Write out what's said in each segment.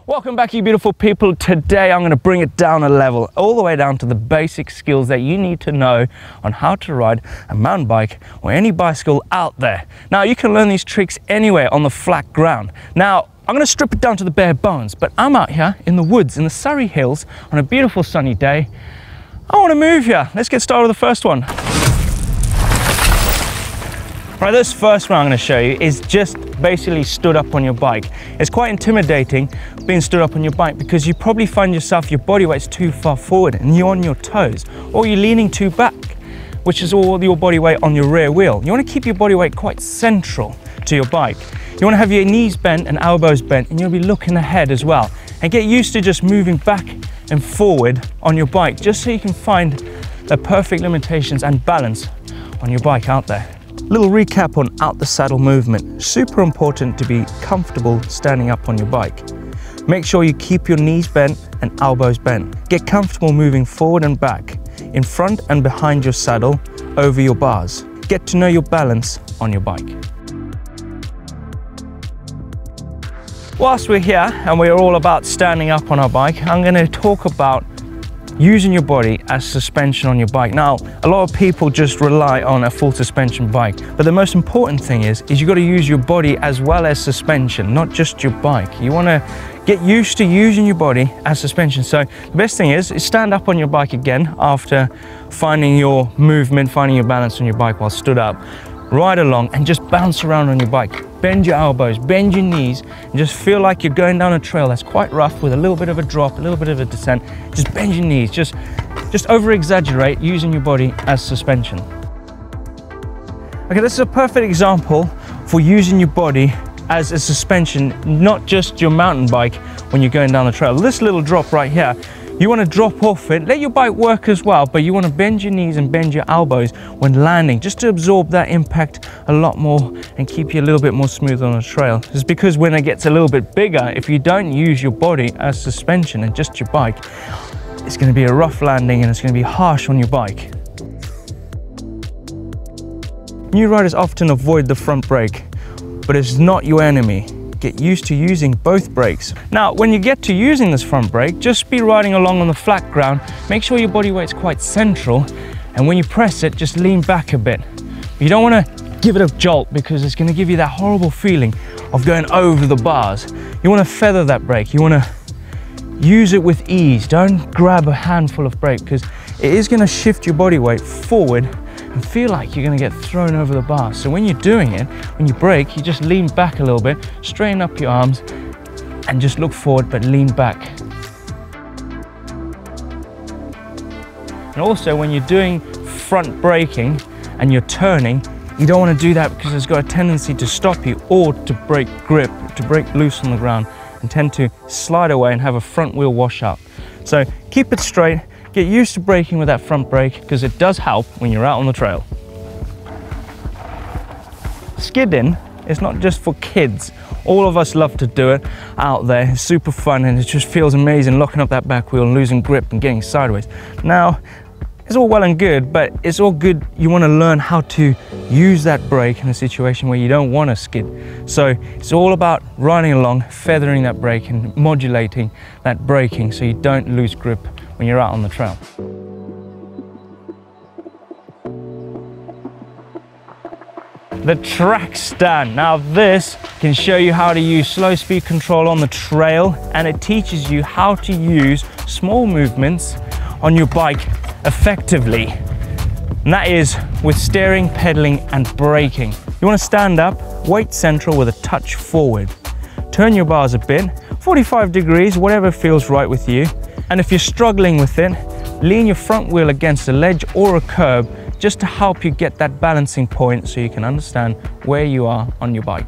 Welcome back, you beautiful people. Today I'm going to bring it down a level, all the way down to the basic skills that you need to know on how to ride a mountain bike or any bicycle out there. Now, you can learn these tricks anywhere on the flat ground. Now, I'm going to strip it down to the bare bones, but I'm out here in the woods, in the Surrey Hills, on a beautiful sunny day. I want to move here. Let's get started with the first one. Right, this first one I'm going to show you is just basically stood up on your bike. It's quite intimidating being stood up on your bike because you probably find yourself, your body weight's too far forward and you're on your toes, or you're leaning too back, which is all your body weight on your rear wheel. You want to keep your body weight quite central to your bike. You want to have your knees bent and elbows bent, and you'll be looking ahead as well. And get used to just moving back and forward on your bike, just so you can find the perfect limitations and balance on your bike out there. Little recap on out the saddle movement. Super important to be comfortable standing up on your bike. Make sure you keep your knees bent and elbows bent. Get comfortable moving forward and back, in front and behind your saddle, over your bars. Get to know your balance on your bike. Whilst we're here and we're all about standing up on our bike, I'm going to talk about using your body as suspension on your bike. Now, a lot of people just rely on a full suspension bike, but the most important thing is you've got to use your body as well as suspension, not just your bike. You want to get used to using your body as suspension. So the best thing is stand up on your bike again after finding your movement, finding your balance on your bike while stood up. Ride along and just bounce around on your bike. Bend your elbows, bend your knees, and just feel like you're going down a trail that's quite rough with a little bit of a drop, a little bit of a descent. Just bend your knees, just over-exaggerate using your body as suspension. Okay, this is a perfect example for using your body as a suspension, not just your mountain bike when you're going down the trail. This little drop right here, you want to drop off it, let your bike work as well, but you want to bend your knees and bend your elbows when landing, just to absorb that impact a lot more and keep you a little bit more smooth on the trail. It's because when it gets a little bit bigger, if you don't use your body as suspension and just your bike, it's going to be a rough landing and it's going to be harsh on your bike. New riders often avoid the front brake, but it's not your enemy. Get used to using both brakes. Now, when you get to using this front brake, just be riding along on the flat ground. Make sure your body weight's quite central, and when you press it, just lean back a bit. You don't want to give it a jolt because it's going to give you that horrible feeling of going over the bars. You want to feather that brake. You want to use it with ease. Don't grab a handful of brake because it is going to shift your body weight forward and feel like you're going to get thrown over the bar. So when you're doing it, when you brake, you just lean back a little bit, straighten up your arms, and just look forward, but lean back. And also, when you're doing front braking and you're turning, you don't want to do that because it's got a tendency to stop you or to break grip, to break loose on the ground and tend to slide away and have a front wheel washout. So keep it straight. Get used to braking with that front brake because it does help when you're out on the trail. Skidding is not just for kids. All of us love to do it out there. It's super fun and it just feels amazing locking up that back wheel and losing grip and getting sideways. Now, it's all well and good, but it's all good. You want to learn how to use that brake in a situation where you don't want to skid. So it's all about riding along, feathering that brake and modulating that braking so you don't lose grip when you're out on the trail. The track stand. Now this can show you how to use slow speed control on the trail, and it teaches you how to use small movements on your bike effectively. And that is with steering, pedaling and braking. You want to stand up, weight central with a touch forward. Turn your bars a bit, 45 degrees, whatever feels right with you. And if you're struggling with it, lean your front wheel against a ledge or a curb just to help you get that balancing point so you can understand where you are on your bike.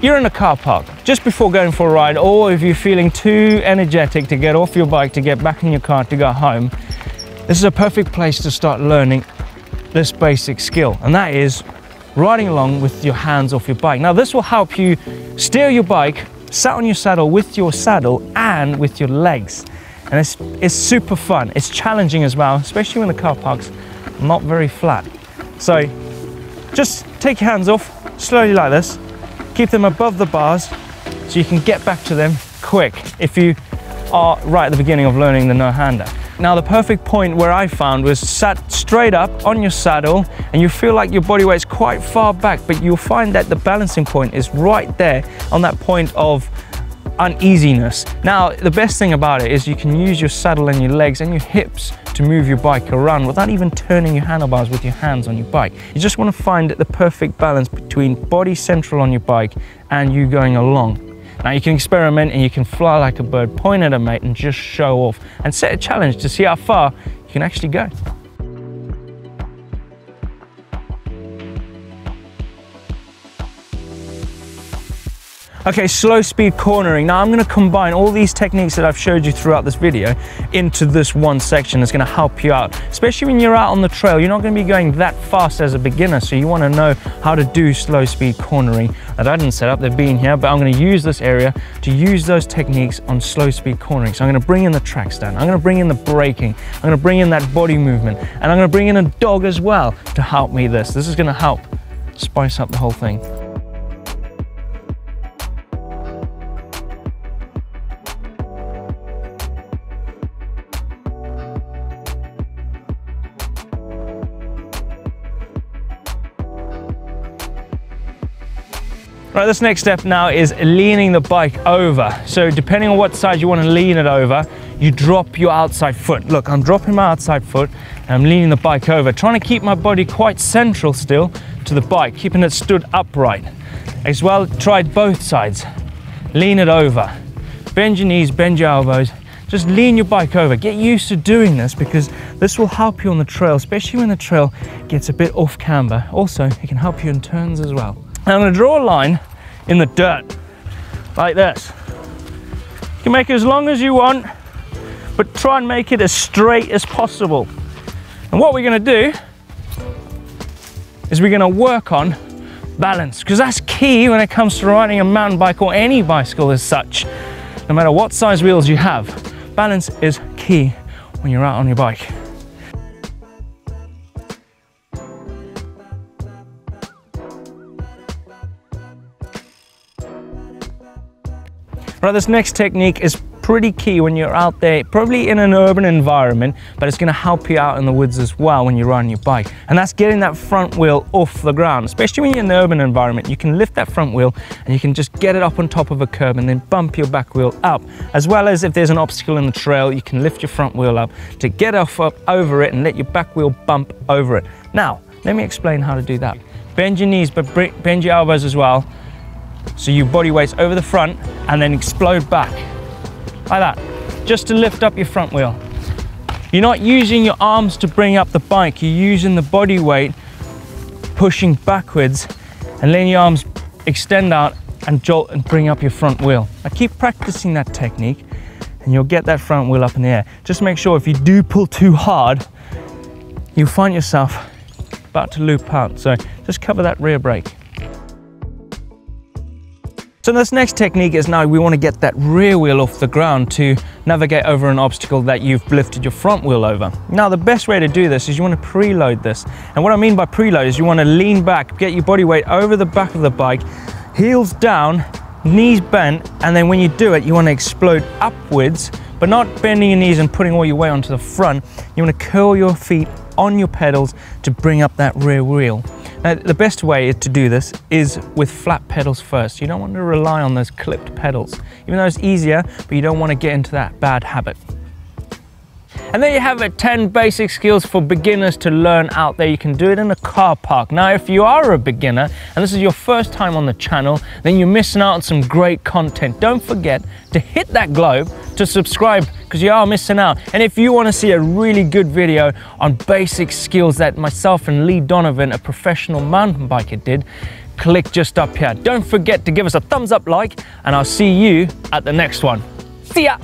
You're in a car park just before going for a ride, or if you're feeling too energetic to get off your bike to get back in your car to go home, this is a perfect place to start learning this basic skill, and that is riding along with your hands off your bike. Now this will help you steer your bike sat on your saddle with your saddle and with your legs, and it's super fun. It's challenging as well, especially when the car park's not very flat. So just take your hands off slowly like this. Keep them above the bars so you can get back to them quick if you are right at the beginning of learning the no-hander. Now the perfect point where I found was sat straight up on your saddle and you feel like your body weight's quite far back, but you'll find that the balancing point is right there on that point of uneasiness. Now the best thing about it is you can use your saddle and your legs and your hips to move your bike around without even turning your handlebars with your hands on your bike. You just want to find the perfect balance between body central on your bike and you going along. Now you can experiment and you can fly like a bird, point at a mate and just show off and set a challenge to see how far you can actually go. Okay, slow speed cornering. Now I'm going to combine all these techniques that I've showed you throughout this video into this one section that's going to help you out. Especially when you're out on the trail, you're not going to be going that fast as a beginner, so you want to know how to do slow speed cornering. That I didn't set up, they've been here, but I'm going to use this area to use those techniques on slow speed cornering. So I'm going to bring in the track stand, I'm going to bring in the braking, I'm going to bring in that body movement, and I'm going to bring in a dog as well to help me this. This is going to help spice up the whole thing. Right, this next step now is leaning the bike over. So depending on what side you want to lean it over, you drop your outside foot. Look, I'm dropping my outside foot and I'm leaning the bike over, trying to keep my body quite central still to the bike, keeping it stood upright. As well, try both sides. Lean it over. Bend your knees, bend your elbows. Just lean your bike over. Get used to doing this because this will help you on the trail, especially when the trail gets a bit off camber. Also, it can help you in turns as well. And I'm going to draw a line in the dirt like this. You can make it as long as you want, but try and make it as straight as possible. And what we're going to do is we're going to work on balance, because that's key when it comes to riding a mountain bike or any bicycle as such. No matter what size wheels you have, balance is key when you're out on your bike. Right, this next technique is pretty key when you're out there, probably in an urban environment, but it's going to help you out in the woods as well when you're riding your bike. And that's getting that front wheel off the ground. Especially when you're in the urban environment, you can lift that front wheel and you can just get it up on top of a curb and then bump your back wheel up. As well as if there's an obstacle in the trail, you can lift your front wheel up to get up over it and let your back wheel bump over it. Now, let me explain how to do that. Bend your knees, but bend your elbows as well. So your body weight's over the front and then explode back like that, just to lift up your front wheel. You're not using your arms to bring up the bike, you're using the body weight pushing backwards and letting your arms extend out and jolt and bring up your front wheel. Now keep practicing that technique and you'll get that front wheel up in the air. Just make sure if you do pull too hard, you'll find yourself about to loop out. So just cover that rear brake. So this next technique is now we want to get that rear wheel off the ground to navigate over an obstacle that you've lifted your front wheel over. Now the best way to do this is you want to preload this. And what I mean by preload is you want to lean back, get your body weight over the back of the bike, heels down, knees bent, and then when you do it, you want to explode upwards, but not bending your knees and putting all your weight onto the front. You want to curl your feet on your pedals to bring up that rear wheel. Now, the best way to do this is with flat pedals first. You don't want to rely on those clipped pedals, even though it's easier, but you don't want to get into that bad habit. And there you have it, 10 basic skills for beginners to learn out there. You can do it in a car park. Now, if you are a beginner and this is your first time on the channel, then you're missing out on some great content. Don't forget to hit that globe to subscribe, because you are missing out. And if you want to see a really good video on basic skills that myself and Lee Donovan, a professional mountain biker, did, click just up here. Don't forget to give us a thumbs up, like, and I'll see you at the next one. See ya!